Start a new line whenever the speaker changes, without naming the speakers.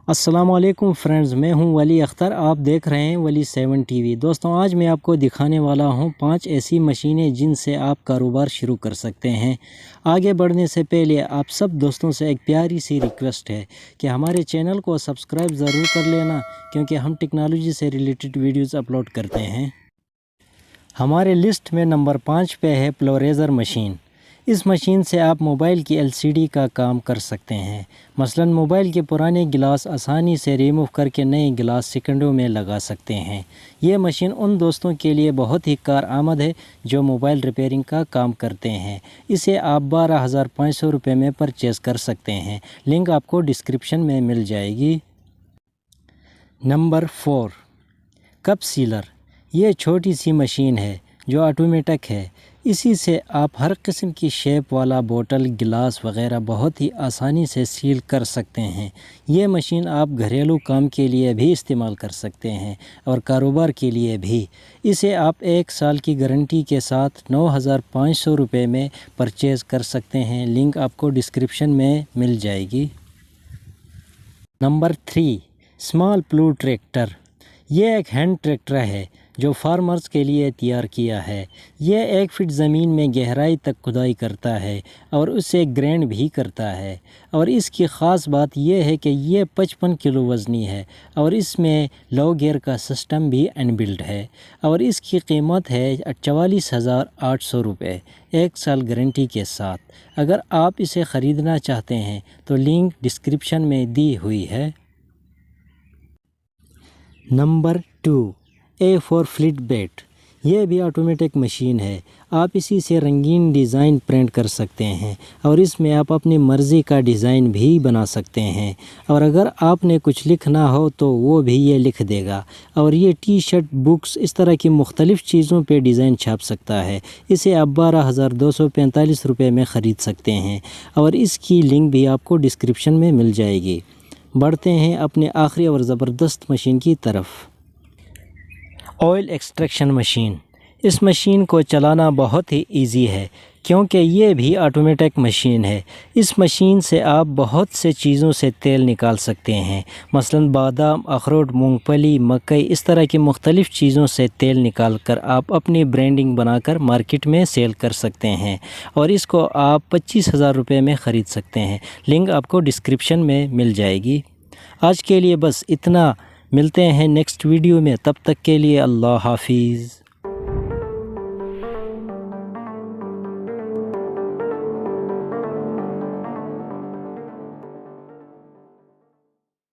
السلام علیکم فرینڈز، میں ہوں ولی اختر، آپ دیکھ رہے ہیں ولی 7 ٹی وی۔ دوستوں، آج میں آپ کو دکھانے والا ہوں 5 ایسی مشینیں جن سے آپ کاروبار شروع کر سکتے ہیں۔ آگے بڑھنے سے پہلے آپ سب دوستوں سے ایک پیاری سی ریکویسٹ ہے کہ ہمارے چینل کو سبسکرائب ضرور کر لینا، کیونکہ ہم ٹیکنالوجی سے ریلیٹڈ ویڈیوز اپلوڈ کرتے ہیں۔ ہمارے لسٹ میں نمبر 5 پہ ہے پلوریزر مشین۔ اس مشین سے آپ موبائل کی LCD کا کام کر سکتے ہیں۔ مثلا موبائل کے پرانے گلاس آسانی سے ریموو کر کے نئے گلاس سیکنڈوں میں لگا سکتے ہیں۔ یہ مشین ان دوستوں کے لیے بہت ہی کارآمد ہے جو موبائل ریپیئرنگ کا کام کرتے ہیں۔ اسے آپ 12,500 روپے میں پرچیز کر سکتے ہیں۔ لنک آپ کو ڈسکرپشن میں مل جائے گی۔ Number 4، cup seller. یہ چھوٹی سی مشین ہے جو آٹومیٹک ہے۔ اسی سے آپ ہر قسم کی شیپ والا بوتل، گلاس وغیرہ بہت ہی آسانی سے سیل کر سکتے ہیں۔ یہ مشین آپ گھریلو کام کے لیے بھی استعمال کر سکتے ہیں اور کاروبار کے لیے بھی۔ اسے آپ 1 سال کی گارنٹی کے ساتھ 9,500 روپے میں پرچیز کر سکتے ہیں۔ لنک آپ کو ڈسکرپشن میں مل جائے گی۔ نمبر 3، اسمال پلو ٹریکٹر۔ یہ ایک ہینڈ ٹریکٹر ہے جو فارمرز کے لیے تیار کیا ہے۔ یہ 1 فٹ زمین میں گہرائی تک کھدائی کرتا ہے اور اسے گرینڈ بھی کرتا ہے، اور اس کی خاص بات یہ ہے کہ یہ 55 کلو وزنی ہے اور اس میں لو گیئر کا سسٹم بھی ان بلڈ ہے، اور اس کی قیمت ہے 44,800 روپے 1 سال گارنٹی کے ساتھ۔ اگر آپ اسے خریدنا چاہتے ہیں تو لنک ڈسکرپشن میں دی ہوئی ہے۔ Number 2، A4 فلٹ bat. یہ بھی آٹومیٹک مشین ہے۔ آپ اسی سے رنگین ڈیزائن پرنٹ کر سکتے ہیں اور اس میں آپ اپنی مرضی کا ڈیزائن بھی بنا سکتے ہیں، اور اگر آپ نے کچھ لکھنا ہو تو وہ بھی یہ لکھ دے گا، اور یہ ٹی شرٹ، بکس، اس طرح کی مختلف چیزوں پہ ڈیزائن چھاپ سکتا ہے۔ اسے آپ 12,245 روپے میں خرید سکتے ہیں، اور اس کی لنک بھی آپ کو ڈسکرپشن میں مل جائے گی۔ بڑھتے ہیں اپنے آخری اور زبردست مشین کی طرف۔ Oil extraction machine. اس مشین کو چلانا بہت ہی ایزی ہے کیونکہ یہ بھی آٹومیٹک مشین ہے۔ اس مشین سے آپ بہت سے چیزوں سے تیل نکال سکتے ہیں، مثلا بادام، اخروٹ، مونگ پھلی، مکئی، اس طرح کی مختلف چیزوں سے تیل نکال کر آپ اپنی برانڈنگ بنا کر مارکیٹ میں سیل کر سکتے ہیں، اور اس کو آپ 25,000 روپے میں خرید سکتے ہیں۔ لنک آپ کو ڈسکرپشن میں مل جائے گی۔ آج کے لیے بس اتنا، ملتے ہیں نیکسٹ ویڈیو میں، تب تک کے لیے اللہ حافظ۔